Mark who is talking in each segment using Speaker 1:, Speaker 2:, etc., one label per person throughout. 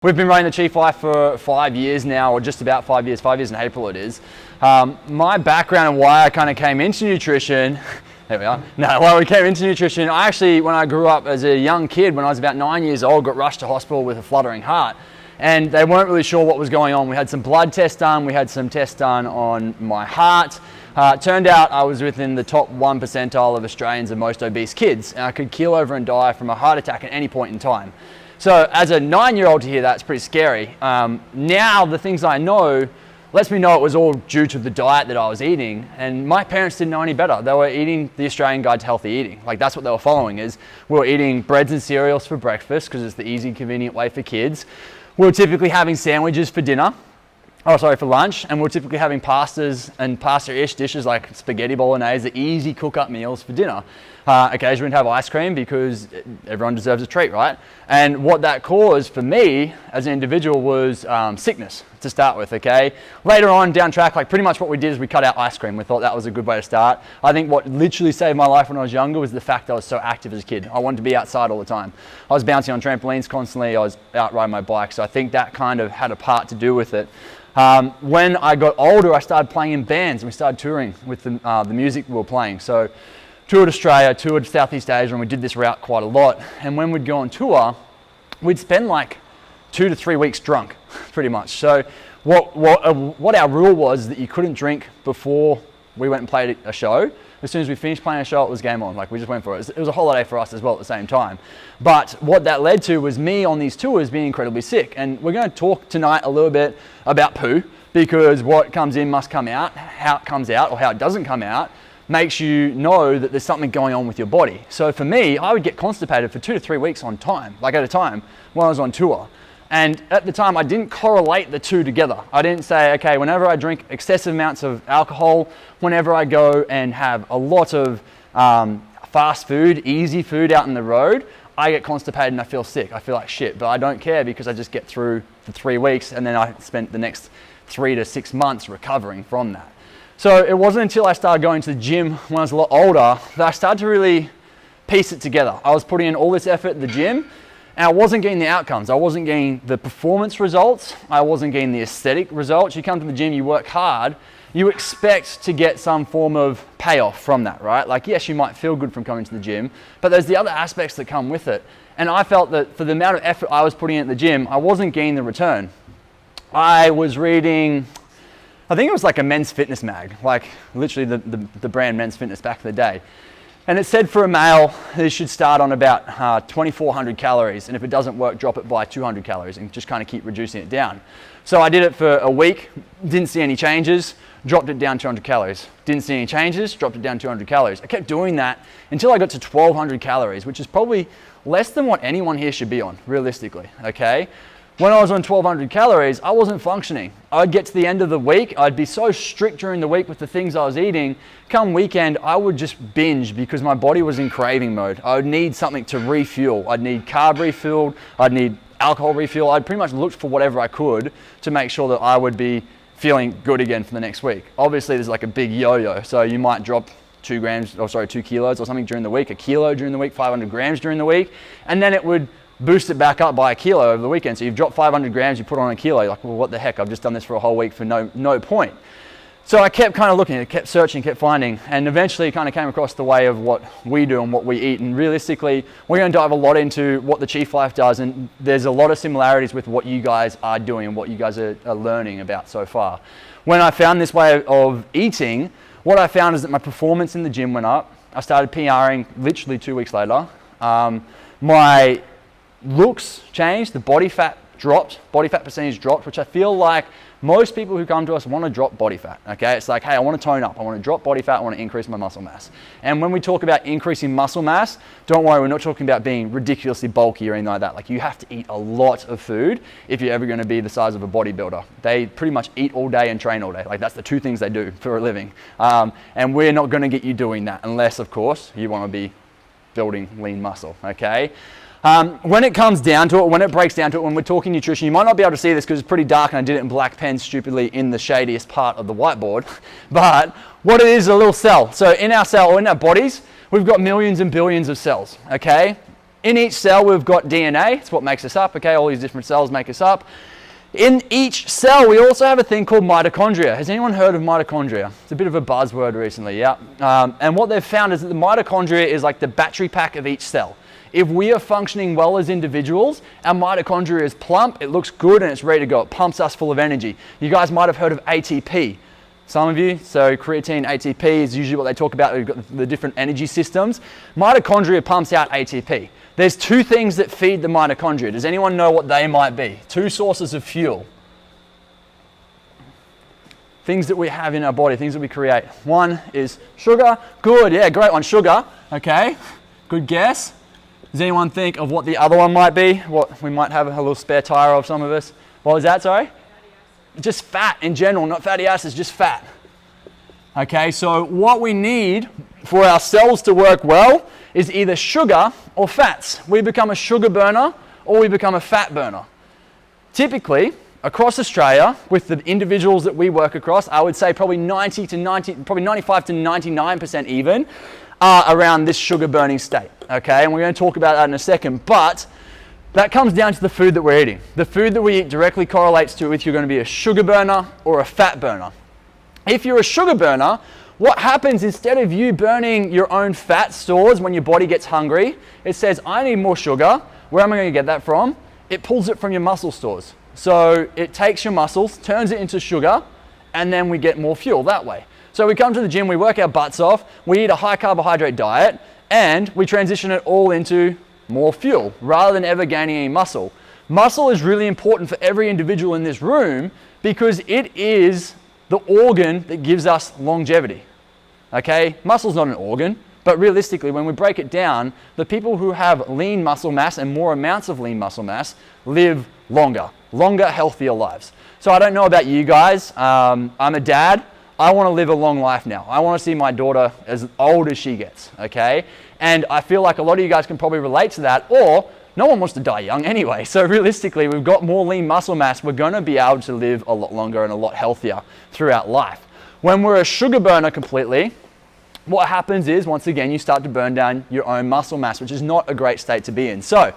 Speaker 1: We've been running the Chief Life for 5 years now, or just about 5 years, 5 years in April it is. My background and why I kind of came into nutrition, there we are. No, why we came into nutrition, I actually, when I grew up as a young kid, when I was about 9 years old, got rushed to hospital with a fluttering heart. And they weren't really sure what was going on. We had some blood tests done, we had some tests done on my heart. It turned out I was within the top 1 percentile of Australians and most obese kids, and I could keel over and die from a heart attack at any point in time. So as a 9-year-old to hear that, it's pretty scary. Now the things I know lets me know it was all due to the diet that I was eating, and my parents didn't know any better. They were eating the Australian Guide to Healthy Eating. Like, that's what they were following. Is we were eating breads and cereals for breakfast because it's the easy, convenient way for kids. We were typically having sandwiches for dinner. For lunch, and we're typically having pastas and pasta-ish dishes like spaghetti bolognese, the easy cook-up meals for dinner. Occasionally we'd have ice cream because everyone deserves a treat, right? And what that caused for me as an individual was sickness to start with, okay? Later on down track, like pretty much what we did is we cut out ice cream. We thought that was a good way to start. I think what literally saved my life when I was younger was the fact that I was so active as a kid. I wanted to be outside all the time. I was bouncing on trampolines constantly. I was out riding my bike. So I think that kind of had a part to do with it. When I got older, I started playing in bands and we started touring with the music we were playing. So toured Australia, toured Southeast Asia, and we did this route quite a lot. And when we'd go on tour, we'd spend like 2 to 3 weeks drunk, pretty much. So what our rule was that you couldn't drink before we went and played a show. As soon as we finished playing a show, it was game on. Like, we just went for it. It was a holiday for us as well at the same time. But what that led to was me on these tours being incredibly sick. And we're going to talk tonight a little bit about poo, because what comes in must come out. How it comes out or how it doesn't come out makes you know that there's something going on with your body. So for me, I would get constipated for 2 to 3 weeks at a time when I was on tour. And at the time, I didn't correlate the two together. I didn't say, okay, whenever I drink excessive amounts of alcohol, whenever I go and have a lot of fast food, easy food out on the road, I get constipated and I feel sick. I feel like shit, but I don't care because I just get through the 3 weeks and then I spent the next 3 to 6 months recovering from that. So it wasn't until I started going to the gym when I was a lot older that I started to really piece it together. I was putting in all this effort at the gym, and I wasn't getting the outcomes. I wasn't getting the performance results. I wasn't getting the aesthetic results. You come to the gym, you work hard, you expect to get some form of payoff from that, right? Like, yes, you might feel good from coming to the gym, but there's the other aspects that come with it. And I felt that for the amount of effort I was putting in at the gym, I wasn't getting the return. I was reading, I think it was like a Men's Fitness mag, like literally the brand Men's Fitness back in the day. And it said for a male, they should start on about 2,400 calories. And if it doesn't work, drop it by 200 calories and just kind of keep reducing it down. So I did it for a week, didn't see any changes, dropped it down 200 calories. Didn't see any changes, dropped it down 200 calories. I kept doing that until I got to 1,200 calories, which is probably less than what anyone here should be on, realistically, okay? When I was on 1,200 calories, I wasn't functioning. I'd get to the end of the week, I'd be so strict during the week with the things I was eating. Come weekend, I would just binge because my body was in craving mode. I would need something to refuel. I'd need carb refueled, I'd need alcohol refuel. I'd pretty much looked for whatever I could to make sure that I would be feeling good again for the next week. Obviously, there's like a big yo-yo, so you might drop 2 kilos or something during the week, a kilo during the week, 500 grams during the week, and then it would boost it back up by a kilo over the weekend. So you've dropped 500 grams, you put on a kilo, you're like, well, what the heck? I've just done this for a whole week for no point. So I kept kind of looking, kept searching, kept finding, and eventually kind of came across the way of what we do and what we eat. And realistically, we're going to dive a lot into what the Chief Life does, and there's a lot of similarities with what you guys are doing and what you guys are learning about so far. When I found this way of eating, what I found is that my performance in the gym went up. I started PRing literally 2 weeks later. My looks changed, the body fat percentage dropped, which I feel like most people who come to us want to drop body fat, okay? It's like, hey, I want to tone up, I want to drop body fat, I want to increase my muscle mass. And when we talk about increasing muscle mass, don't worry, we're not talking about being ridiculously bulky or anything like that. Like, you have to eat a lot of food if you're ever going to be the size of a bodybuilder. They pretty much eat all day and train all day. Like, that's the 2 things they do for a living. And we're not going to get you doing that unless, of course, you want to be building lean muscle, okay? When it comes down to it, when it breaks down to it, when we're talking nutrition, you might not be able to see this because it's pretty dark and I did it in black pen stupidly in the shadiest part of the whiteboard. But what it is a little cell. So in our cell, or in our bodies, we've got millions and billions of cells, okay? In each cell, we've got DNA. It's what makes us up, okay? All these different cells make us up. In each cell, we also have a thing called mitochondria. Has anyone heard of mitochondria? It's a bit of a buzzword recently, yeah. And what they've found is that the mitochondria is like the battery pack of each cell. If we are functioning well as individuals, our mitochondria is plump, it looks good, and it's ready to go. It pumps us full of energy. You guys might have heard of ATP. Some of you, so creatine, ATP is usually what they talk about. We've got the different energy systems. Mitochondria pumps out ATP. There's two things that feed the mitochondria. Does anyone know what they might be? Two sources of fuel. Things that we have in our body, things that we create. One is sugar. Good, yeah, great one, sugar. Okay, good guess. Does anyone think of what the other one might be? What we might have a little spare tire of, some of us. What was that, sorry? Just fat in general, not fatty acids, just fat. Okay, so what we need for our cells to work well is either sugar or fats. We become a sugar burner or we become a fat burner. Typically, across Australia, with the individuals that we work across, I would say probably 95 to 99% even, are around this sugar burning state. Okay, and we're going to talk about that in a second, but that comes down to the food that we're eating. The food that we eat directly correlates to if you're going to be a sugar burner or a fat burner. If you're a sugar burner, what happens instead of you burning your own fat stores when your body gets hungry, it says, I need more sugar. Where am I going to get that from? It pulls it from your muscle stores. So it takes your muscles, turns it into sugar, and then we get more fuel that way. So we come to the gym, we work our butts off, we eat a high carbohydrate diet, and we transition it all into more fuel rather than ever gaining any muscle. Muscle is really important for every individual in this room because it is the organ that gives us longevity. Okay, muscle's not an organ, but realistically, when we break it down, the people who have lean muscle mass and more amounts of lean muscle mass live longer, healthier lives. So I don't know about you guys. I'm a dad. I want to live a long life now. I want to see my daughter as old as she gets, okay? And I feel like a lot of you guys can probably relate to that, or no one wants to die young anyway. So realistically, we've got more lean muscle mass. We're going to be able to live a lot longer and a lot healthier throughout life. When we're a sugar burner completely, what happens is, once again, you start to burn down your own muscle mass, which is not a great state to be in. So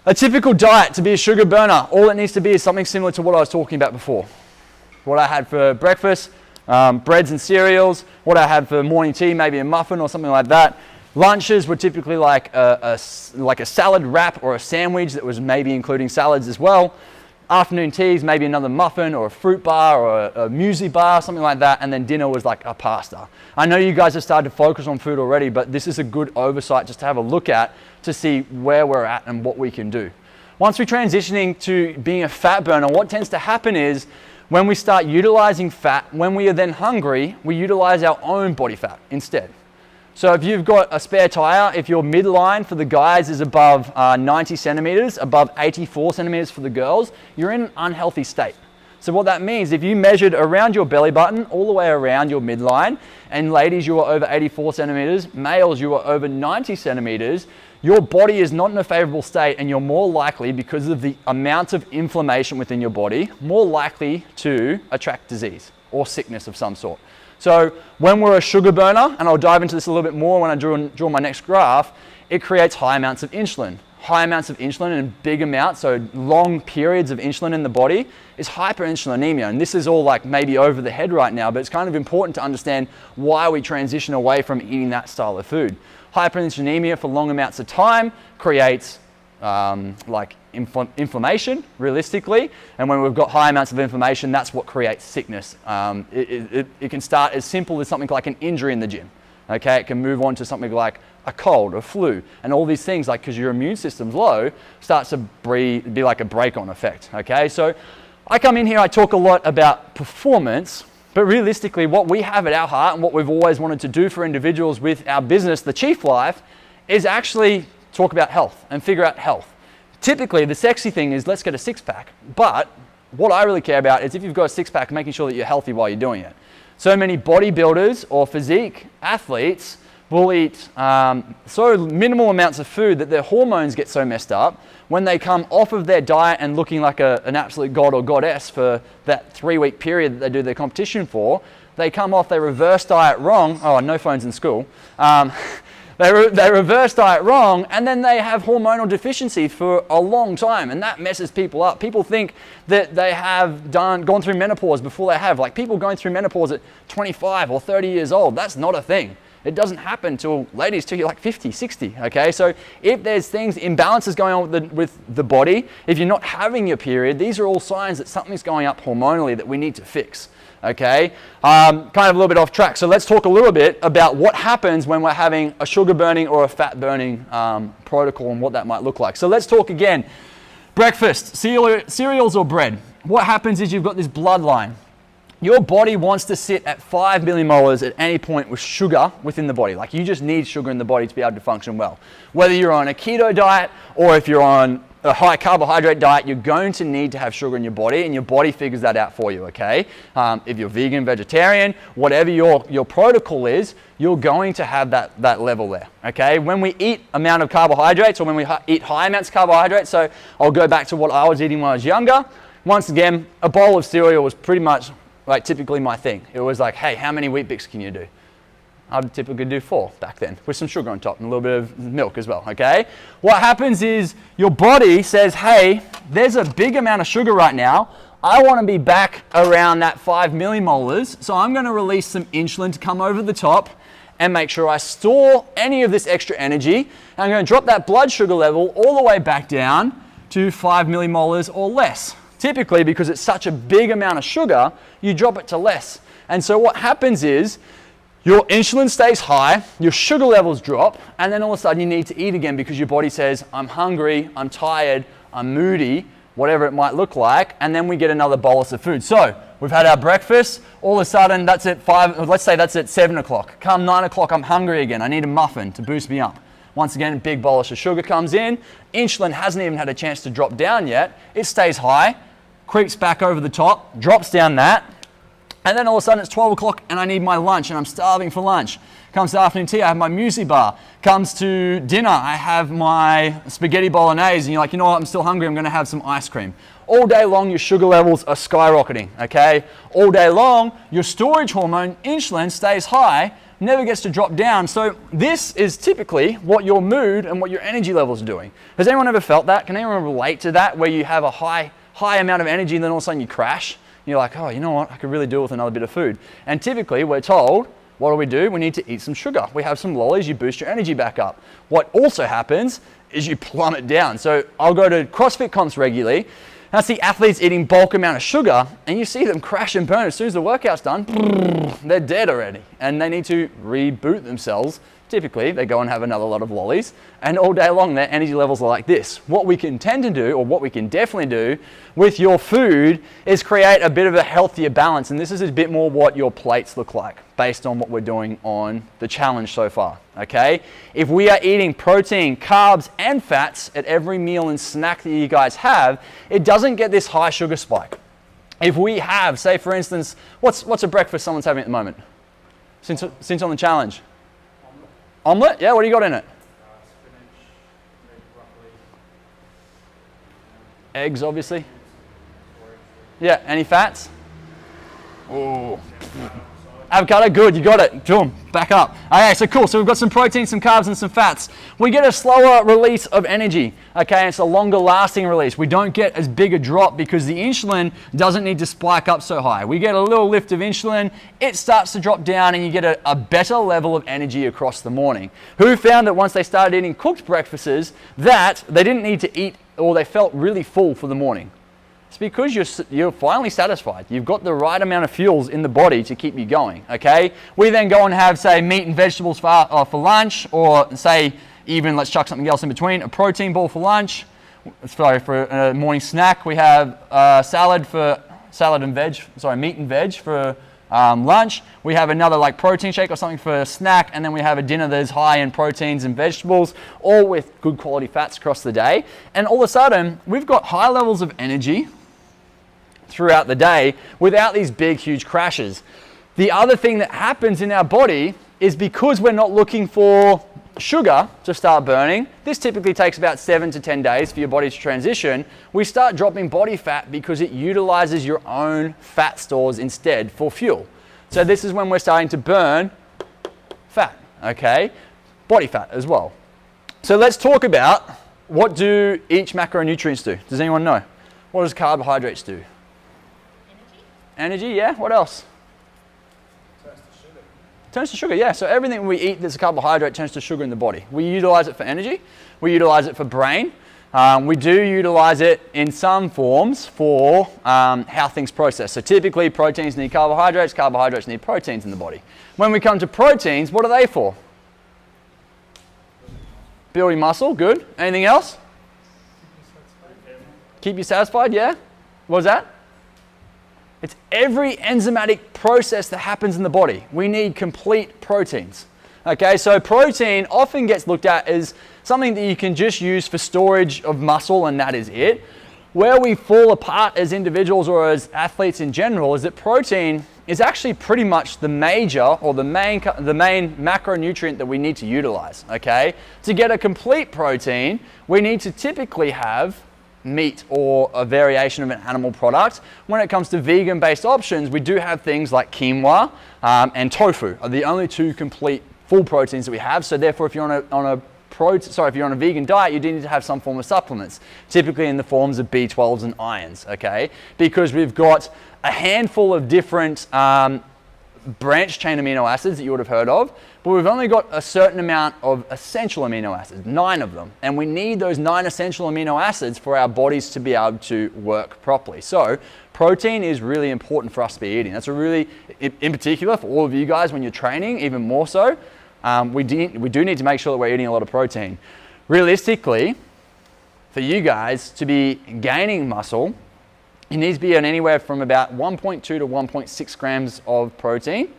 Speaker 1: a typical diet to be a sugar burner, all it needs to be is something similar to what I was talking about before. What I had for breakfast, breads and cereals, what I had for morning tea, maybe a muffin or something like that. Lunches were typically like a salad wrap or a sandwich that was maybe including salads as well. Afternoon teas, maybe another muffin or a fruit bar or a muesli bar, something like that. And then dinner was like a pasta. I know you guys have started to focus on food already, but this is a good oversight just to have a look at to see where we're at and what we can do. Once we're transitioning to being a fat burner, what tends to happen is when we start utilizing fat, when we are then hungry, we utilize our own body fat instead. So if you've got a spare tire, if your midline for the guys is above 90 centimeters, above 84 centimeters for the girls, you're in an unhealthy state. So what that means, if you measured around your belly button, all the way around your midline, and ladies, you are over 84 centimeters, males, you are over 90 centimeters, your body is not in a favorable state, and you're more likely, because of the amount of inflammation within your body, more likely to attract disease or sickness of some sort. So when we're a sugar burner, and I'll dive into this a little bit more when I draw my next graph, it creates high amounts of insulin. High amounts of insulin and big amounts, so long periods of insulin in the body, is hyperinsulinemia. And this is all like maybe over the head right now, but it's kind of important to understand why we transition away from eating that style of food. Hyperinsulinemia for long amounts of time creates inflammation, realistically, and when we've got high amounts of inflammation, that's what creates sickness. It can start as simple as something like an injury in the gym. Okay, it can move on to something like a cold, a flu, and all these things, like because your immune system's low, starts to be like a break-on effect. Okay, so I come in here, I talk a lot about performance, but realistically, what we have at our heart and what we've always wanted to do for individuals with our business, The Chief Life, is actually talk about health and figure out health. Typically, the sexy thing is let's get a six-pack, but what I really care about is if you've got a six-pack, making sure that you're healthy while you're doing it. So many bodybuilders or physique athletes will eat so minimal amounts of food that their hormones get so messed up when they come off of their diet and looking like an absolute god or goddess for that 3-week period that they do their competition for. They come off, they reverse diet wrong. Oh, no phones in school. They reverse diet wrong, and then they have hormonal deficiency for a long time, and that messes people up. People think that they have gone through menopause before they have. Like people going through menopause at 25 or 30 years old, that's not a thing. It doesn't happen till ladies till you're like 50, 60, okay? So if there's things, imbalances going on with the body, if you're not having your period, these are all signs that something's going up hormonally that we need to fix. Okay, kind of a little bit off track. So let's talk a little bit about what happens when we're having a sugar burning or a fat burning protocol and what that might look like. So let's talk again. Breakfast, cereals or bread. What happens is you've got this bloodline. Your body wants to sit at 5 millimolars at any point with sugar within the body. Like you just need sugar in the body to be able to function well. Whether you're on a keto diet or if you're on a high carbohydrate diet, you're going to need to have sugar in your body, and your body figures that out for you, okay? If you're vegan, vegetarian, whatever your protocol is, you're going to have that level there, okay? When we eat amount of carbohydrates or when we eat high amounts of carbohydrates, so I'll go back to what I was eating when I was younger. Once again, a bowl of cereal was pretty much like typically my thing. It was like, hey, how many Weet Bix can you do? I'd typically do 4 back then with some sugar on top and a little bit of milk as well, okay? What happens is your body says, hey, there's a big amount of sugar right now. I want to be back around that 5 millimolars, so I'm going to release some insulin to come over the top and make sure I store any of this extra energy. And I'm going to drop that blood sugar level all the way back down to 5 millimolars or less. Typically, because it's such a big amount of sugar, you drop it to less. And so what happens is, your insulin stays high, your sugar levels drop, and then all of a sudden you need to eat again because your body says, I'm hungry, I'm tired, I'm moody, whatever it might look like, and then we get another bolus of food. So we've had our breakfast, all of a sudden that's at 5, let's say that's at 7 o'clock. Come 9 o'clock, I'm hungry again, I need a muffin to boost me up. Once again, a big bolus of sugar comes in, insulin hasn't even had a chance to drop down yet, it stays high, creeps back over the top, drops down that, and then all of a sudden it's 12 o'clock and I need my lunch and I'm starving for lunch. Comes to afternoon tea, I have my muesli bar. Comes to dinner, I have my spaghetti bolognese, and you're like, you know what, I'm still hungry, I'm gonna have some ice cream. All day long, your sugar levels are skyrocketing, okay? All day long, your storage hormone, insulin, stays high, never gets to drop down. So this is typically what your mood and what your energy levels are doing. Has anyone ever felt that? Can anyone relate to that, where you have a high amount of energy and then all of a sudden you crash? You're like, oh, you know what? I could really do with another bit of food. And typically we're told, what do? We need to eat some sugar. We have some lollies, you boost your energy back up. What also happens is you plummet down. So I'll go to CrossFit comps regularly, and I see athletes eating bulk amount of sugar, and you see them crash and burn. As soon as the workout's done, they're dead already. And they need to reboot themselves. Typically, they go and have another lot of lollies, and all day long, their energy levels are like this. What we can tend to do, or what we can definitely do with your food, is create a bit of a healthier balance, and this is a bit more what your plates look like, based on what we're doing on the challenge so far, okay? If we are eating protein, carbs, and fats at every meal and snack that you guys have, it doesn't get this high sugar spike. If we have, say for instance, what's a breakfast someone's having at the moment? Since on the challenge? Omelette? Yeah, what do you got in it?
Speaker 2: Spinach, egg, broccoli.
Speaker 1: Eggs, obviously. Yeah, any fats? Oh. Avocado, good, you got it. Boom, back up. Okay, so cool. So we've got some protein, some carbs, and some fats. We get a slower release of energy, okay? And it's a longer lasting release. We don't get as big a drop because the insulin doesn't need to spike up so high. We get a little lift of insulin, it starts to drop down, and you get a better level of energy across the morning. Who found that once they started eating cooked breakfasts, that they didn't need to eat, or they felt really full for the morning? It's because you're finally satisfied. You've got the right amount of fuels in the body to keep you going, okay? We then go and have, say, meat and vegetables for lunch, or say, even, let's chuck something else in between, a protein ball for lunch. Sorry, for a morning snack, we have meat and veg for lunch. We have another like protein shake or something for a snack, and then we have a dinner that is high in proteins and vegetables, all with good quality fats across the day. And all of a sudden, we've got high levels of energy throughout the day without these big, huge crashes. The other thing that happens in our body is because we're not looking for sugar to start burning, this typically takes about 7 to 10 days for your body to transition, we start dropping body fat because it utilizes your own fat stores instead for fuel. So this is when we're starting to burn fat, okay? body fat as well. So let's talk about what do each macronutrients do. Does anyone know? What does carbohydrates do? Energy, yeah. What else?
Speaker 2: Turns to sugar.
Speaker 1: Turns to sugar, yeah. So everything we eat that's a carbohydrate turns to sugar in the body. We utilize it for energy. We utilize it for brain. We do utilize it in some forms for how things process. So typically proteins need carbohydrates, carbohydrates need proteins in the body. When we come to proteins, what are they for? Building muscle, good. Anything else? Keep you satisfied, yeah. What was that? It's every enzymatic process that happens in the body. We need complete proteins. Okay, so protein often gets looked at as something that you can just use for storage of muscle and that is it. Where we fall apart as individuals or as athletes in general is that protein is actually pretty much the major or the main macronutrient that we need to utilize. Okay, to get a complete protein, we need to typically have meat or a variation of an animal product. When it comes to vegan-based options, we do have things like quinoa and tofu are the only two complete full proteins that we have. So therefore, if you're if you're on a vegan diet, you do need to have some form of supplements, typically in the forms of B12s and irons, okay? Because we've got a handful of different branched chain amino acids that you would have heard of, but we've only got a certain amount of essential amino acids, 9 of them, and we need those 9 essential amino acids for our bodies to be able to work properly. So protein is really important for us to be eating. That's a really, in particular for all of you guys when you're training, even more so, we do need to make sure that we're eating a lot of protein. Realistically, for you guys to be gaining muscle, it needs to be anywhere from about 1.2 to 1.6 grams of protein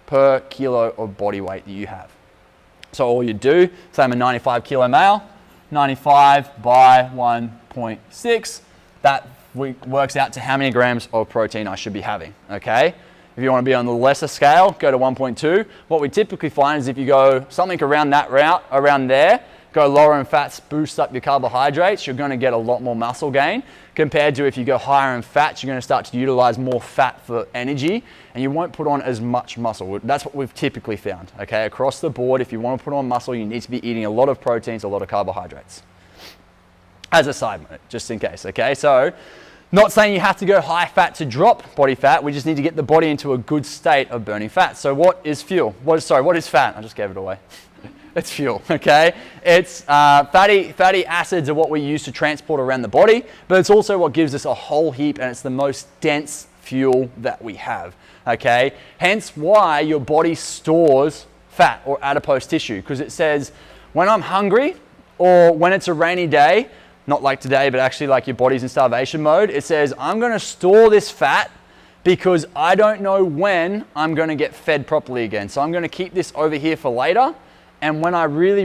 Speaker 1: per kilo of body weight that you have. So all you do, say I'm a 95 kilo male, 95 by 1.6, that works out to how many grams of protein I should be having, okay? If you want to be on the lesser scale, go to 1.2. What we typically find is if you go something around that route, around there, go lower in fats, boost up your carbohydrates, you're going to get a lot more muscle gain compared to if you go higher in fats, you're going to start to utilize more fat for energy and you won't put on as much muscle. That's what we've typically found, okay? Across the board, if you want to put on muscle, you need to be eating a lot of proteins, a lot of carbohydrates. As a side note, just in case, okay? So, not saying you have to go high fat to drop body fat, we just need to get the body into a good state of burning fat. So what is fuel? What is fat? I just gave it away. It's fuel, okay? It's fatty acids are what we use to transport around the body, but it's also what gives us a whole heap and it's the most dense fuel that we have, okay? Hence why your body stores fat or adipose tissue, because it says when I'm hungry or when it's a rainy day, not like today, but actually like your body's in starvation mode, it says I'm going to store this fat because I don't know when I'm going to get fed properly again. So I'm going to keep this over here for later. And when I really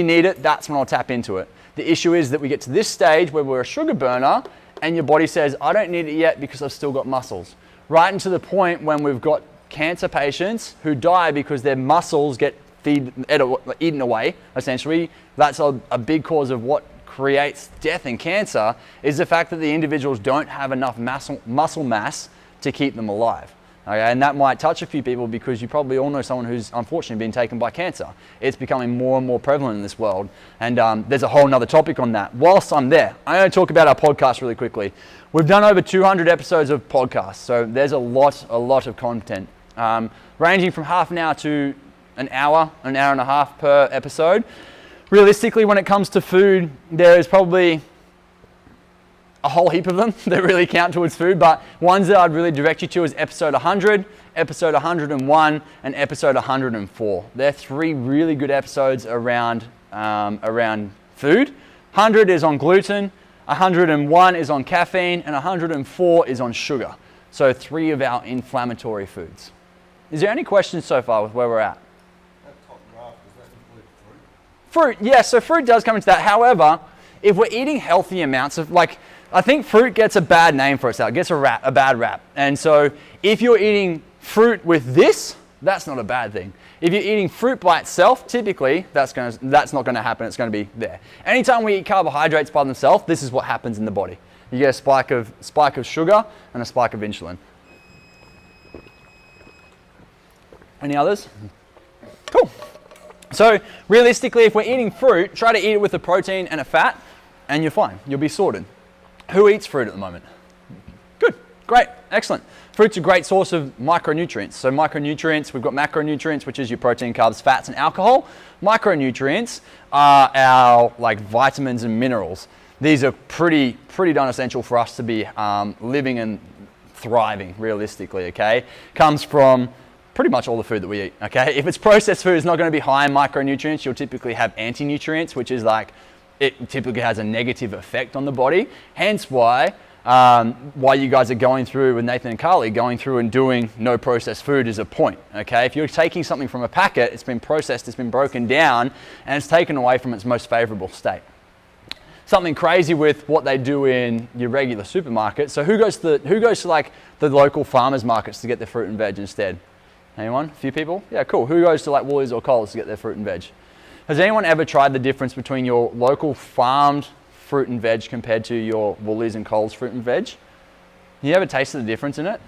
Speaker 1: need it, that's when I'll tap into it. The issue is that we get to this stage where we're a sugar burner and your body says, I don't need it yet because I've still got muscles. Right into the point when we've got cancer patients who die because their muscles get eaten away, essentially. That's a big cause of what creates death and cancer is the fact that the individuals don't have enough muscle mass to keep them alive. Okay, and that might touch a few people because you probably all know someone who's unfortunately been taken by cancer. It's becoming more and more prevalent in this world. And there's a whole nother topic on that. Whilst I'm there, I'm going to talk about our podcast really quickly. We've done over 200 episodes of podcasts, so there's a lot of content, ranging from half an hour to an hour and a half per episode. Realistically, when it comes to food, there is probably a whole heap of them that really count towards food, but ones that I'd really direct you to is episode 100, episode 101, and episode 104. They're 3 really good episodes around food. 100 is on gluten, 101 is on caffeine, and 104 is on sugar. So 3 of our inflammatory foods. Is there any questions so far with where we're at? Fruit, yeah, so fruit does come into that. However, if we're eating healthy amounts of, I think fruit gets a bad name for itself. It gets a bad rap. And so if you're eating fruit with this, that's not a bad thing. If you're eating fruit by itself, typically, that's not going to happen. It's going to be there. Anytime we eat carbohydrates by themselves, this is what happens in the body. You get a spike of sugar and a spike of insulin. Any others? Cool. So realistically, if we're eating fruit, try to eat it with a protein and a fat, and you're fine. You'll be sorted. Who eats fruit at the moment? Good, great, excellent. Fruit's a great source of micronutrients. So micronutrients, we've got macronutrients, which is your protein, carbs, fats, and alcohol. Micronutrients are our like vitamins and minerals. These are pretty darn essential for us to be living and thriving realistically, okay? Comes from pretty much all the food that we eat, okay? If it's processed food, it's not going to be high in micronutrients. You'll typically have anti-nutrients, which is like, it typically has a negative effect on the body. Hence why you guys are going through, with Nathan and Carly, going through and doing no processed food is a point, okay? If you're taking something from a packet, it's been processed, it's been broken down, and it's taken away from its most favorable state. Something crazy with what they do in your regular supermarket. So who goes to like the local farmers markets to get their fruit and veg instead? Anyone? A few people? Yeah, cool. Who goes to like Woolies or Coles to get their fruit and veg? Has anyone ever tried the difference between your local farmed fruit and veg compared to your Woolies and Coles fruit and veg? You ever tasted the difference in it?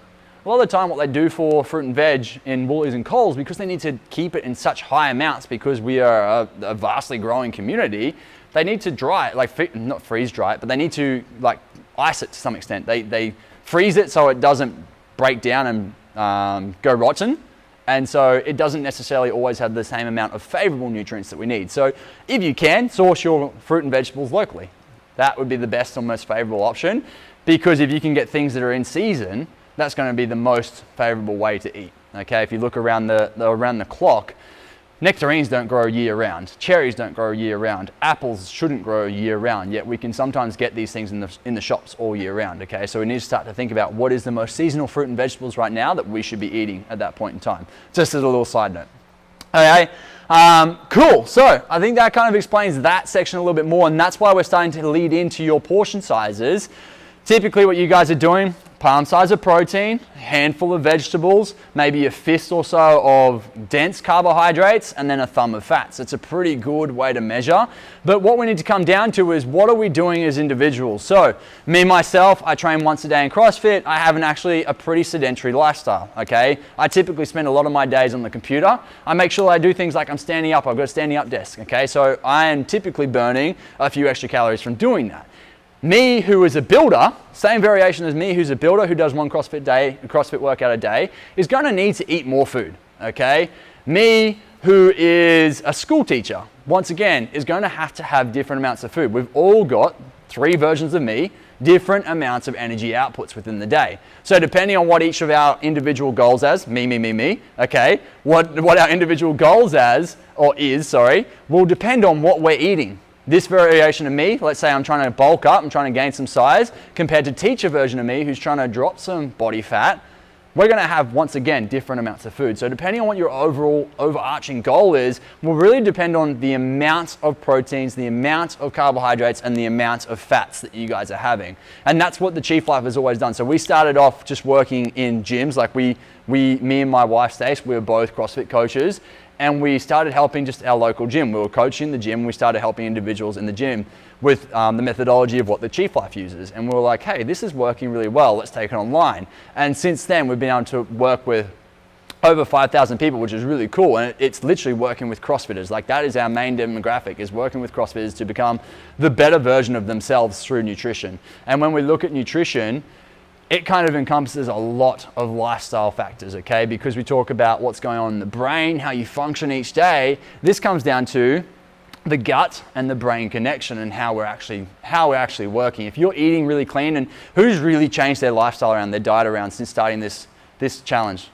Speaker 1: A lot of the time what they do for fruit and veg in Woolies and Coles, because they need to keep it in such high amounts because we are a vastly growing community, they need to dry it, like not freeze dry it, but they need to like ice it to some extent. They freeze it so it doesn't break down and go rotten. And so it doesn't necessarily always have the same amount of favorable nutrients that we need. So if you can, source your fruit and vegetables locally. That would be the best or most favorable option, because if you can get things that are in season, that's going to be the most favorable way to eat. Okay, if you look around the clock, nectarines don't grow year round, cherries don't grow year round, apples shouldn't grow year round, yet we can sometimes get these things in the shops all year round. Okay, so we need to start to think about what is the most seasonal fruit and vegetables right now that we should be eating at that point in time. Just as a little side note. Okay, cool. So I think that kind of explains that section a little bit more, and that's why we're starting to lead into your portion sizes. Typically what you guys are doing, palm size of protein, a handful of vegetables, maybe a fist or so of dense carbohydrates, and then a thumb of fats. It's a pretty good way to measure. But what we need to come down to is, what are we doing as individuals? So me, myself, I train once a day in CrossFit. I have a pretty sedentary lifestyle, okay? I typically spend a lot of my days on the computer. I make sure I do things like I'm standing up. I've got a standing up desk, okay? So I am typically burning a few extra calories from doing that. Me, who is a builder, same variation as me, who's a builder, who does one CrossFit workout a day, is going to need to eat more food, okay? Me, who is a school teacher, once again, is going to have different amounts of food. We've all got 3 versions of me, different amounts of energy outputs within the day. So depending on what each of our individual goals as, me, okay, what our individual goals will depend on what we're eating. This variation of me, let's say I'm trying to bulk up, I'm trying to gain some size, compared to teacher version of me who's trying to drop some body fat, we're going to have, once again, different amounts of food. So depending on what your overall overarching goal is, will really depend on the amount of proteins, the amount of carbohydrates, and the amount of fats that you guys are having. And that's what the Chief Life has always done. So we started off just working in gyms, like me and my wife Stace, we were both CrossFit coaches, and we started helping just our local gym. We were coaching the gym, we started helping individuals in the gym with the methodology of what the Chief Life uses. And we were like, hey, this is working really well, let's take it online. And since then, we've been able to work with over 5,000 people, which is really cool. And it's literally working with CrossFitters. Like, that is our main demographic, is working with CrossFitters to become the better version of themselves through nutrition. And when we look at nutrition, it kind of encompasses a lot of lifestyle factors, okay? Because we talk about what's going on in the brain, how you function each day. This comes down to the gut and the brain connection and how we're actually working. If you're eating really clean, and who's really changed their lifestyle around, their diet around since starting this challenge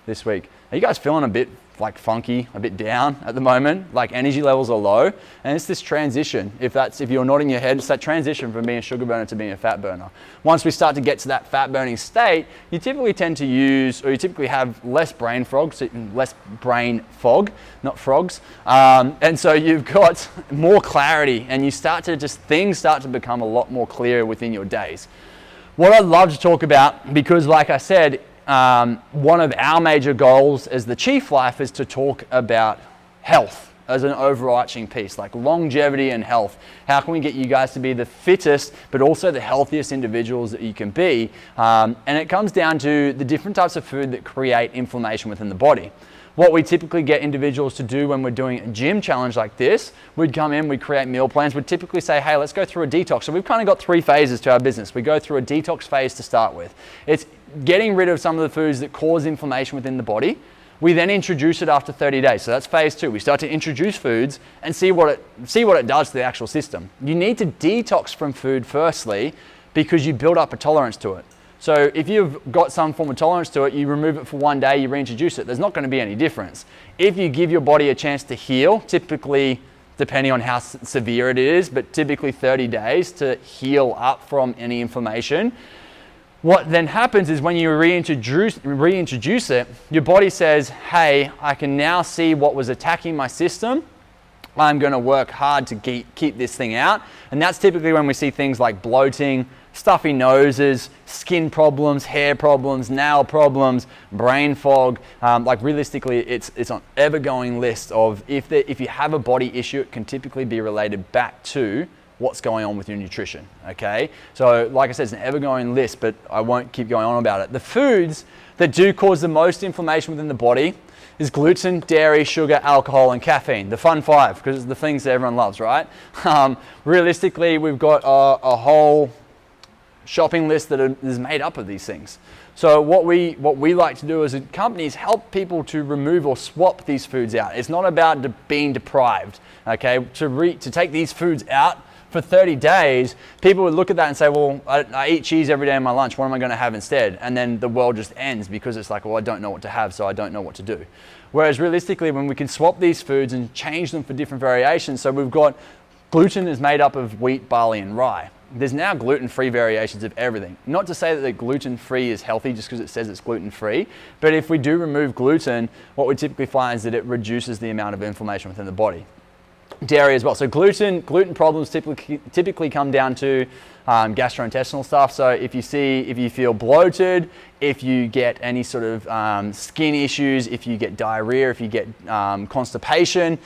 Speaker 1: this week? Are you guys feeling a bit like funky, a bit down at the moment? Like energy levels are low, and it's this transition. If you're nodding your head, it's that transition from being a sugar burner to being a fat burner. Once we start to get to that fat burning state, you typically have less brain fog, not frogs. And so you've got more clarity, and things start to become a lot more clear within your days. What I'd love to talk about, because like I said, one of our major goals as the Chief Life is to talk about health as an overarching piece, like longevity and health. How can we get you guys to be the fittest, but also the healthiest individuals that you can be? And it comes down to the different types of food that create inflammation within the body. what we typically get individuals to do when we're doing a gym challenge like this, we'd come in, we'd create meal plans, we'd typically say, hey, let's go through a detox. So we've kind of got 3 phases to our business. We go through a detox phase to start with. It's getting rid of some of the foods that cause inflammation within the body. We then introduce it after 30 days. So that's phase 2. We start to introduce foods and see what it does to the actual system. You need to detox from food firstly because you build up a tolerance to it. So if you've got some form of tolerance to it, you remove it for 1 day, you reintroduce it, there's not going to be any difference. If you give your body a chance to heal, typically, depending on how severe it is, but typically 30 days to heal up from any inflammation, what then happens is when you reintroduce it, your body says, hey, I can now see what was attacking my system. I'm going to work hard to keep this thing out. And that's typically when we see things like bloating, stuffy noses, skin problems, hair problems, nail problems, brain fog. Like realistically, it's an ever-going list of if you have a body issue, it can typically be related back to what's going on with your nutrition, okay? So like I said, it's an ever-going list, but I won't keep going on about it. The foods that do cause the most inflammation within the body is gluten, dairy, sugar, alcohol, and caffeine. The fun 5, because it's the things that everyone loves, right? Realistically, we've got a whole shopping list that is made up of these things. So what we like to do as a company is help people to remove or swap these foods out. It's not about being deprived, okay? To take these foods out for 30 days, people would look at that and say, well, I eat cheese every day in my lunch, what am I going to have instead? And then the world just ends because it's like, well, I don't know what to have, so I don't know what to do. Whereas realistically, when we can swap these foods and change them for different variations, so we've got gluten is made up of wheat, barley, and rye. There's now gluten-free variations of everything. Not to say that the gluten-free is healthy just because it says it's gluten-free, but if we do remove gluten, what we typically find is that it reduces the amount of inflammation within the body. Dairy as well. So gluten problems typically come down to gastrointestinal stuff. So if you feel bloated, if you get any sort of skin issues, if you get diarrhea, if you get constipation,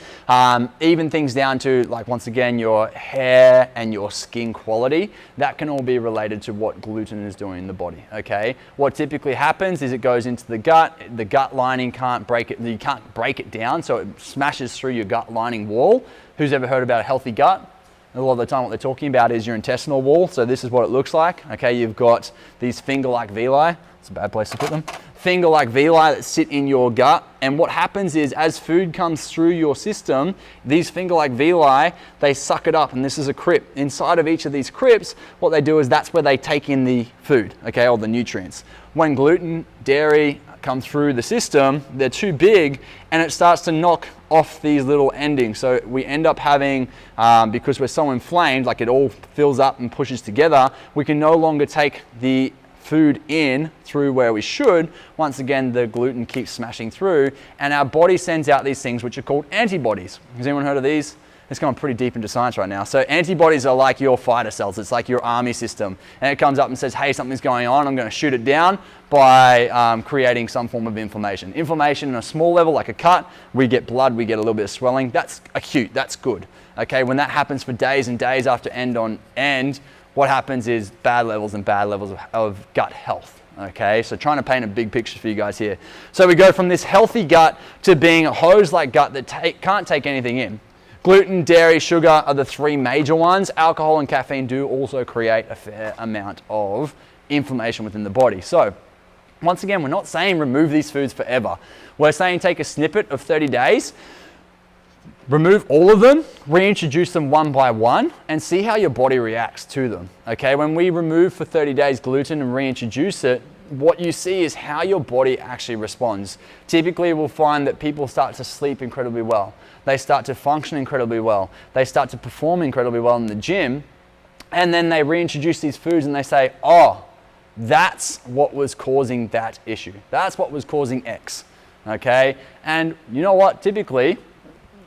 Speaker 1: even things down to, like, once again, your hair and your skin quality, that can all be related to what gluten is doing in the body, okay? What typically happens is it goes into the gut lining can't break it, you can't break it down, so it smashes through your gut lining wall. Who's ever heard about a healthy gut? A lot of the time what they're talking about is your intestinal wall. So this is what it looks like. Okay, you've got these finger-like villi. It's a bad place to put them. Finger-like villi that sit in your gut. And what happens is as food comes through your system, these finger-like villi, they suck it up. And this is a crypt. Inside of each of these crypts, what they do is that's where they take in the food, okay, all the nutrients. When gluten, dairy come through the system, they're too big and it starts to knock off these little endings. So we end up having, because we're so inflamed, like it all fills up and pushes together, we can no longer take the food in through where we should. Once again, the gluten keeps smashing through and our body sends out these things which are called antibodies. Has anyone heard of these? It's going pretty deep into science right now. So antibodies are like your fighter cells. It's like your army system. And it comes up and says, hey, something's going on. I'm going to shoot it down by creating some form of inflammation. Inflammation in a small level, like a cut, we get blood, we get a little bit of swelling. That's acute. That's good. Okay, when that happens for days and days after end on end, what happens is bad levels of gut health. Okay, so trying to paint a big picture for you guys here. So we go from this healthy gut to being a hose-like gut that can't take anything in. Gluten, dairy, sugar are the 3 major ones. Alcohol and caffeine do also create a fair amount of inflammation within the body. So once again, we're not saying remove these foods forever. We're saying take a snippet of 30 days, remove all of them, reintroduce them one by one, and see how your body reacts to them. Okay, when we remove for 30 days gluten and reintroduce it, what you see is how your body actually responds. Typically, we'll find that people start to sleep incredibly well. They start to function incredibly well. They start to perform incredibly well in the gym. And then they reintroduce these foods and they say, oh, that's what was causing that issue. That's what was causing X. Okay? And you know what? Typically,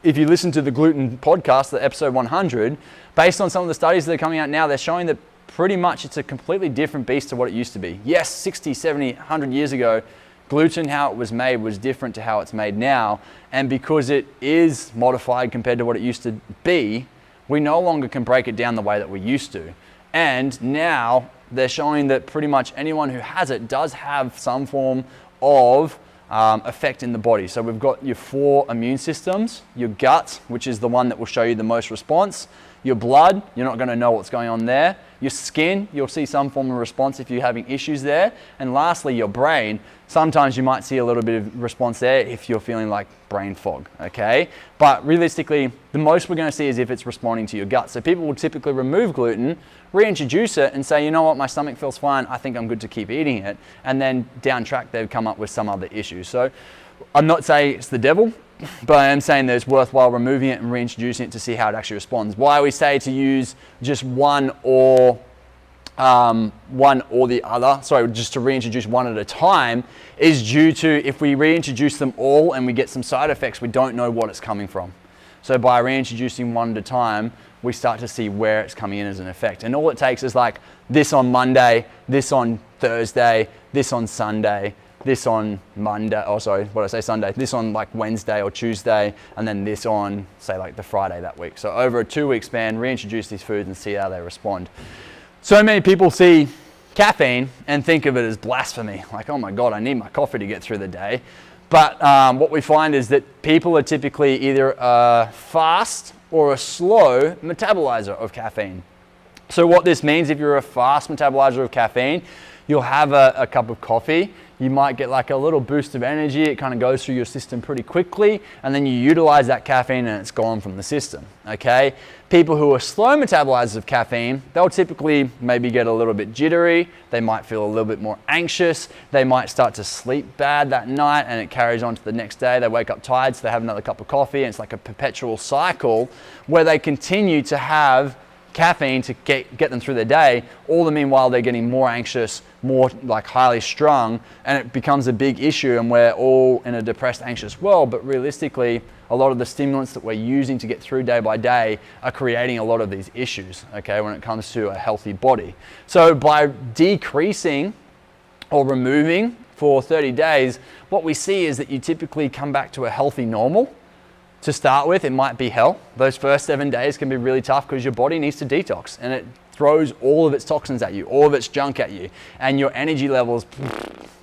Speaker 1: if you listen to the gluten podcast, the episode 100, based on some of the studies that are coming out now, they're showing that pretty much it's a completely different beast to what it used to be. Yes, 60, 70, 100 years ago, gluten, how it was made, was different to how it's made now. And because it is modified compared to what it used to be, we no longer can break it down the way that we used to. And now they're showing that pretty much anyone who has it does have some form of effect in the body. So we've got your 4 immune systems, your gut, which is the one that will show you the most response, your blood, you're not going to know what's going on there, your skin, you'll see some form of response if you're having issues there, and lastly your brain. Sometimes you might see a little bit of response there if you're feeling like brain fog, okay? But realistically, the most we're going to see is if it's responding to your gut. So people will typically remove gluten, reintroduce it and say, you know what, my stomach feels fine, I think I'm good to keep eating it. And then down track, they've come up with some other issue. So I'm not saying it's the devil, but I am saying that it's worthwhile removing it and reintroducing it to see how it actually responds. Why we say to use just one or the other, sorry, just to reintroduce one at a time, is due to if we reintroduce them all and we get some side effects, we don't know what it's coming from. So by reintroducing one at a time, we start to see where it's coming in as an effect. And all it takes is like this on Monday, this on Thursday, this on Sunday, this on Monday, oh sorry, what did I say, Sunday, this on like Wednesday or Tuesday, and then this on, say like the Friday that week. So over a 2-week span, reintroduce these foods and see how they respond. So many people see caffeine and think of it as blasphemy, like, oh my God, I need my coffee to get through the day. But what we find is that people are typically either a fast or a slow metabolizer of caffeine. So what this means, if you're a fast metabolizer of caffeine, you'll have a cup of coffee, you might get like a little boost of energy, it kind of goes through your system pretty quickly, and then you utilize that caffeine and it's gone from the system, okay? People who are slow metabolizers of caffeine, they'll typically maybe get a little bit jittery, they might feel a little bit more anxious, they might start to sleep bad that night and it carries on to the next day, they wake up tired so they have another cup of coffee, and it's like a perpetual cycle where they continue to have caffeine to get them through their day, all the meanwhile they're getting more anxious, more like highly strung, and it becomes a big issue, and we're all in a depressed, anxious world. But realistically, a lot of the stimulants that we're using to get through day by day are creating a lot of these issues, okay, when it comes to a healthy body. So by decreasing or removing for 30 days, what we see is that you typically come back to a healthy normal. To start with, it might be hell. Those first 7 days can be really tough because your body needs to detox and it throws all of its toxins at you, all of its junk at you, and your energy levels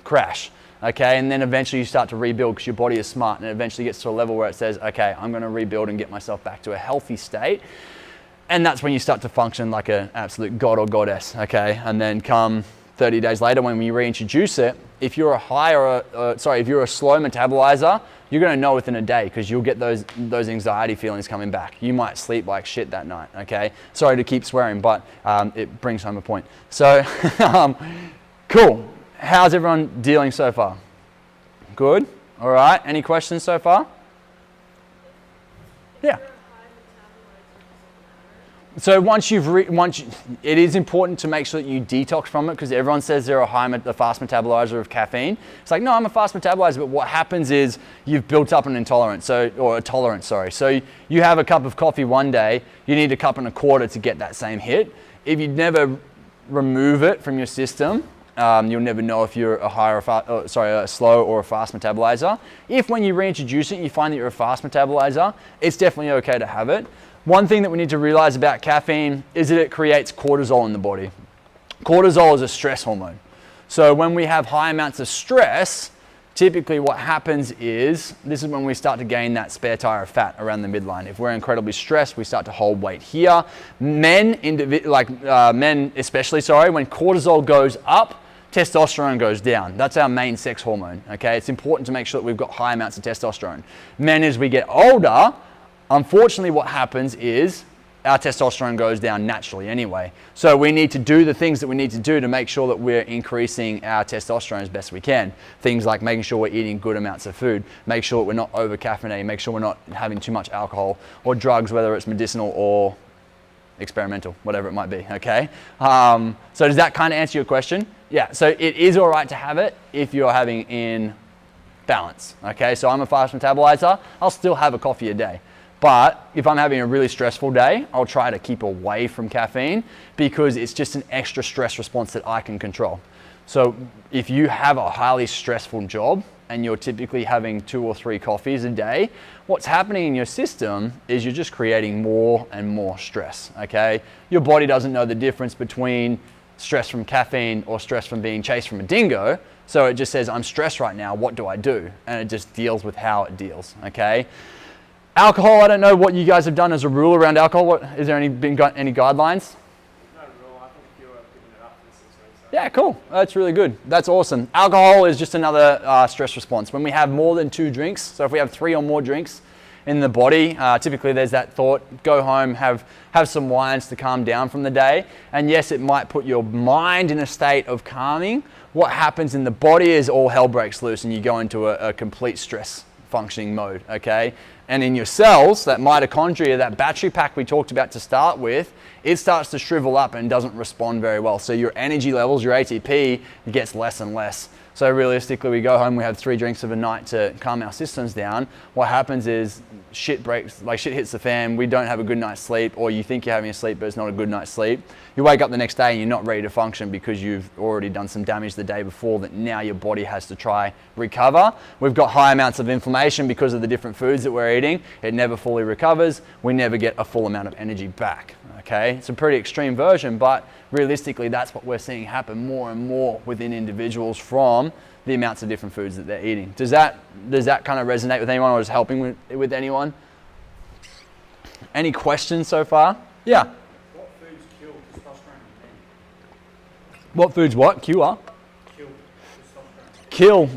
Speaker 1: crash, okay? And then eventually you start to rebuild because your body is smart, and it eventually gets to a level where it says, okay, I'm gonna rebuild and get myself back to a healthy state. And that's when you start to function like an absolute god or goddess, okay? And then come 30 days later, when we reintroduce it, if you're a if you're a slow metabolizer, you're going to know within a day because you'll get those anxiety feelings coming back. You might sleep like shit that night, okay? Sorry to keep swearing, but it brings home a point. So, cool. How's everyone dealing so far? Good? All right. Any questions so far? Yeah. So it is important to make sure that you detox from it, because everyone says they're a fast metabolizer of caffeine. It's like, no, I'm a fast metabolizer, but what happens is you've built up an intolerance, or a tolerance, sorry. So you have a cup of coffee one day, you need a cup and a quarter to get that same hit. If you never remove it from your system, you'll never know if you're a slow or a fast metabolizer. If when you reintroduce it, you find that you're a fast metabolizer, it's definitely okay to have it. One thing that we need to realize about caffeine is that it creates cortisol in the body. Cortisol is a stress hormone. So when we have high amounts of stress, typically what happens is, this is when we start to gain that spare tire of fat around the midline. If we're incredibly stressed, we start to hold weight here. Men especially, when cortisol goes up, testosterone goes down. That's our main sex hormone, okay? It's important to make sure that we've got high amounts of testosterone. Men, as we get older, unfortunately, what happens is our testosterone goes down naturally anyway. So we need to do the things that we need to do to make sure that we're increasing our testosterone as best we can. Things like making sure we're eating good amounts of food, make sure we're not over-caffeinating, make sure we're not having too much alcohol or drugs, whether it's medicinal or experimental, whatever it might be, okay? So does that kind of answer your question? Yeah, so it is all right to have it if you're having in balance, okay? So I'm a fast metabolizer, I'll still have a coffee a day. But if I'm having a really stressful day, I'll try to keep away from caffeine because it's just an extra stress response that I can control. So if you have a highly stressful job and you're typically having 2 or 3 coffees a day, what's happening in your system is you're just creating more and more stress, okay? Your body doesn't know the difference between stress from caffeine or stress from being chased from a dingo. So it just says, I'm stressed right now, what do I do? And it just deals with how it deals, okay? Alcohol, I don't know what you guys have done as a rule around alcohol. Is there any guidelines?
Speaker 2: No rule. I think you are giving it up for 6 weeks. So.
Speaker 1: Yeah, cool. That's really good. That's awesome. Alcohol is just another stress response. When we have more than 2 drinks, so if we have 3 or more drinks in the body, typically there's that thought, go home, have some wines to calm down from the day. And yes, it might put your mind in a state of calming. What happens in the body is all hell breaks loose and you go into a complete stress functioning mode, okay? And in your cells, that mitochondria, that battery pack we talked about to start with, it starts to shrivel up and doesn't respond very well. So your energy levels, your ATP, gets less and less. So realistically, we go home, we have 3 drinks of a night to calm our systems down. What happens is shit hits the fan, we don't have a good night's sleep, or you think you're having a sleep, but it's not a good night's sleep. You wake up the next day and you're not ready to function because you've already done some damage the day before that now your body has to try recover. We've got high amounts of inflammation because of the different foods that we're eating. It never fully recovers. We never get a full amount of energy back, okay? It's a pretty extreme version, but realistically, that's what we're seeing happen more and more within individuals from the amounts of different foods that they're eating. Does that kind of resonate with anyone, or is helping with anyone? Any questions so far? Yeah.
Speaker 2: What foods kill testosterone in men?
Speaker 1: What foods what? Cure?
Speaker 2: Kill testosterone.
Speaker 1: Kill.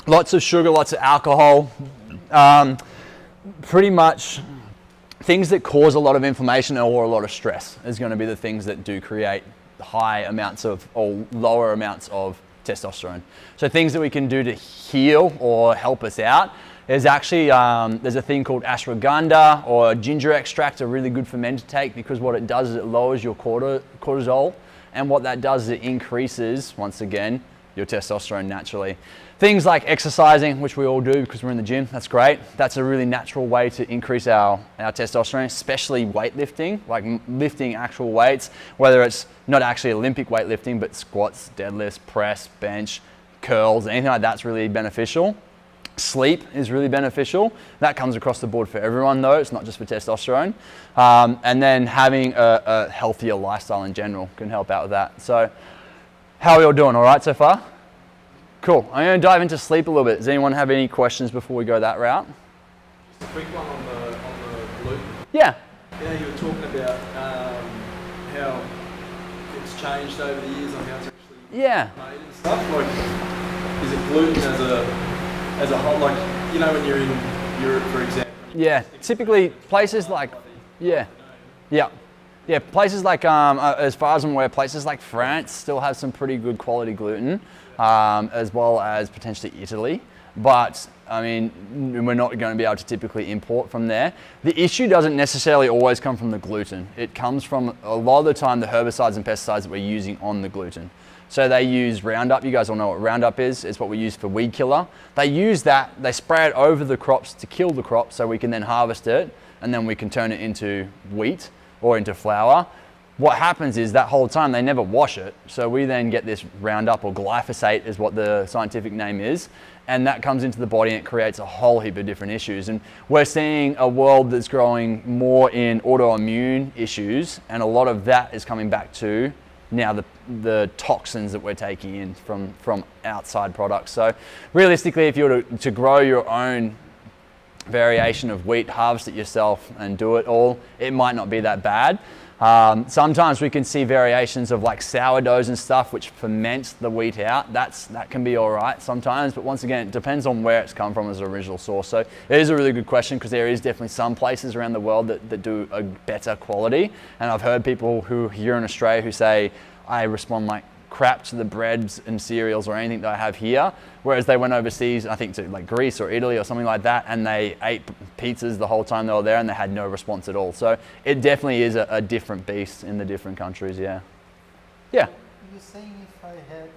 Speaker 1: Lots of sugar, lots of alcohol. Pretty much things that cause a lot of inflammation or a lot of stress is going to be the things that do create high amounts of or lower amounts of testosterone. So things that we can do to heal or help us out is actually, there's a thing called ashwagandha or ginger extract are really good for men to take because what it does is it lowers your cortisol, and what that does is it increases, once again, your testosterone naturally. Things like exercising, which we all do because we're in the gym, that's great. That's a really natural way to increase our testosterone, especially weightlifting, like lifting actual weights, whether it's not actually Olympic weightlifting, but squats, deadlifts, press, bench, curls, anything like that's really beneficial. Sleep is really beneficial. That comes across the board for everyone though, it's not just for testosterone. And then having a healthier lifestyle in general can help out with that. So how are we all doing, all right so far? Cool. I'm going to dive into sleep a little bit. Does anyone have any questions before we go that route?
Speaker 2: Just a quick one on the gluten.
Speaker 1: Yeah.
Speaker 2: You know, you were talking about how it's changed over the years on how it's actually made and stuff. Like, is it gluten as a whole? Like, you know, when you're in Europe, for example.
Speaker 1: Yeah. Typically, places like places like as far as I'm aware, places like France still have some pretty good quality gluten. As well as potentially Italy, but I mean, we're not going to be able to typically import from there. The issue doesn't necessarily always come from the gluten. It comes from a lot of the time the herbicides and pesticides that we're using on the gluten. So they use Roundup. You guys all know what Roundup is. It's what we use for weed killer. They use that, they spray it over the crops to kill the crop so we can then harvest it and then we can turn it into wheat or into flour. What happens is that whole time they never wash it, so we then get this Roundup, or glyphosate is what the scientific name is, and that comes into the body and it creates a whole heap of different issues. And we're seeing a world that's growing more in autoimmune issues, and a lot of that is coming back to now the toxins that we're taking in from outside products. So realistically, if you were to grow your own variation of wheat, harvest it yourself and do it all, it might not be that bad. Sometimes we can see variations of like sourdoughs and stuff which ferment the wheat out. That can be all right sometimes, but once again, it depends on where it's come from as an original source. So it is a really good question because there is definitely some places around the world that do a better quality. And I've heard people who here in Australia who say, I respond like crap to the breads and cereals or anything that I have here, whereas they went overseas, I think to like Greece or Italy or something like that, and they ate pizzas the whole time they were there and they had no response at all. So it definitely is a different beast in the different countries, yeah. Yeah.
Speaker 3: You're saying if I had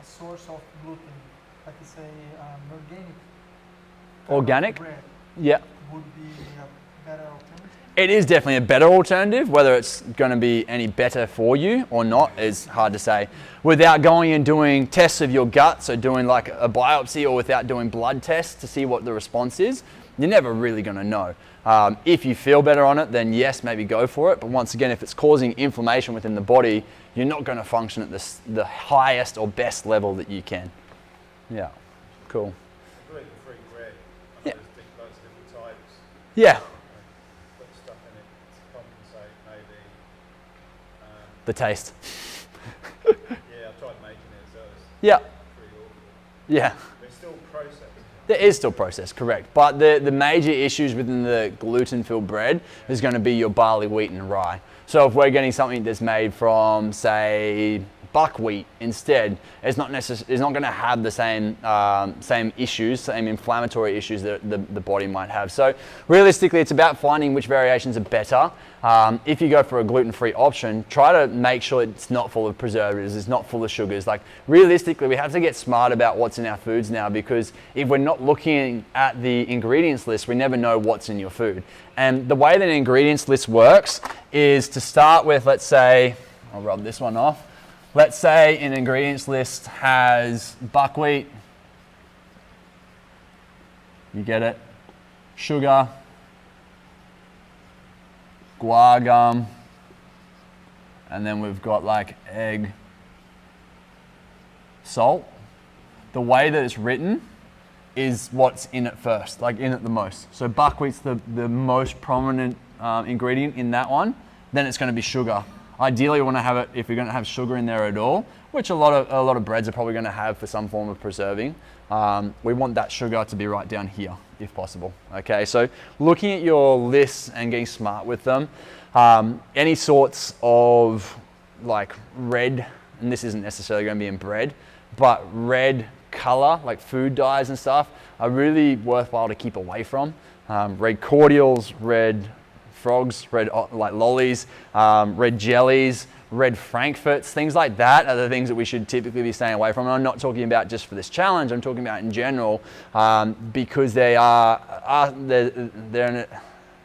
Speaker 3: a source of gluten, like you say
Speaker 1: Organic?
Speaker 3: bread,
Speaker 1: Yeah.
Speaker 3: would be a better alternative?
Speaker 1: It is definitely a better alternative. Whether it's going to be any better for you or not is hard to say. Without going and doing tests of your gut, so doing like a biopsy, or without doing blood tests to see what the response is, you're never really going to know. If you feel better on it, then yes, maybe go for it. But once again, if it's causing inflammation within the body, you're not going to function at the highest or best level that you can. Yeah, cool.
Speaker 2: Gluten-free bread.
Speaker 1: Yeah.
Speaker 2: There's loads of different types.
Speaker 1: Yeah.
Speaker 2: Put stuff in it to compensate maybe.
Speaker 1: The taste.
Speaker 2: Yeah, I tried making it, so it's
Speaker 1: Yeah.
Speaker 2: pretty awful.
Speaker 1: Yeah.
Speaker 2: It's still processed.
Speaker 1: There is still processed, correct. But the major issues within the gluten-filled bread is going to be your barley, wheat, and rye. So if we're getting something that's made from, say, buckwheat instead, it's not going to have the same issues, same inflammatory issues that the body might have. So realistically, it's about finding which variations are better. If you go for a gluten-free option, try to make sure it's not full of preservatives, it's not full of sugars. Like realistically, we have to get smart about what's in our foods now, because if we're not looking at the ingredients list, we never know what's in your food. And the way that an ingredients list works is to start with, let's say, I'll rub this one off. Let's say an ingredients list has buckwheat, you get it, sugar, guar gum, and then we've got like egg, salt. The way that it's written is what's in it first, like in it the most. So buckwheat's the most prominent ingredient in that one, then it's going to be sugar. Ideally, you want to have it, if you're going to have sugar in there at all, which a lot of breads are probably going to have for some form of preserving. We want that sugar to be right down here, if possible. Okay, so looking at your lists and getting smart with them, any sorts of like red, and this isn't necessarily going to be in bread, but red color, like food dyes and stuff, are really worthwhile to keep away from. Red cordials, red frogs, red like lollies, red jellies, red frankfurts, things like that are the things that we should typically be staying away from. And I'm not talking about just for this challenge, I'm talking about in general, because they're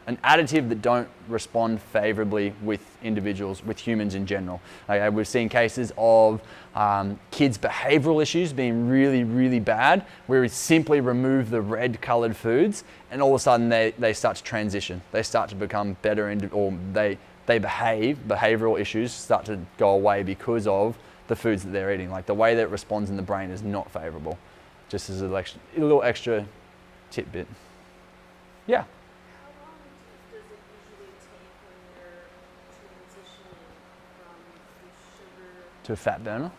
Speaker 1: an additive that don't respond favorably with individuals, with humans in general. Okay, we've seen cases of kids' behavioral issues being really, really bad, where we simply remove the red colored foods and all of a sudden they start to transition. They start to become better, or behavioral issues start to go away because of the foods that they're eating. Like the way that it responds in the brain is not favorable. Just as a little extra tidbit. Yeah. To a fat burner?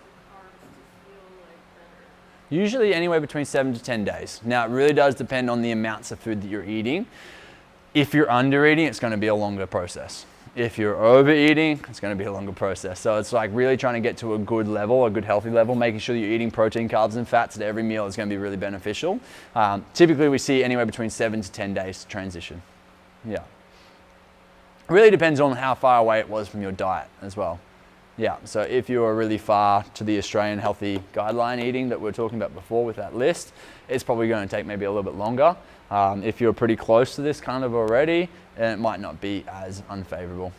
Speaker 1: Usually anywhere between 7 to 10 days. Now it really does depend on the amounts of food that you're eating. If you're under eating, it's going to be a longer process. If you're overeating, it's going to be a longer process. So it's like really trying to get to a good level, a good healthy level, making sure you're eating protein, carbs, and fats at every meal is going to be really beneficial. Typically we see anywhere between 7 to 10 days to transition. Yeah. It really depends on how far away it was from your diet as well. Yeah, so if you are really far to the Australian healthy guideline eating that we were talking about before with that list, it's probably going to take maybe a little bit longer. If you're pretty close to this kind of already, it might not be as unfavorable.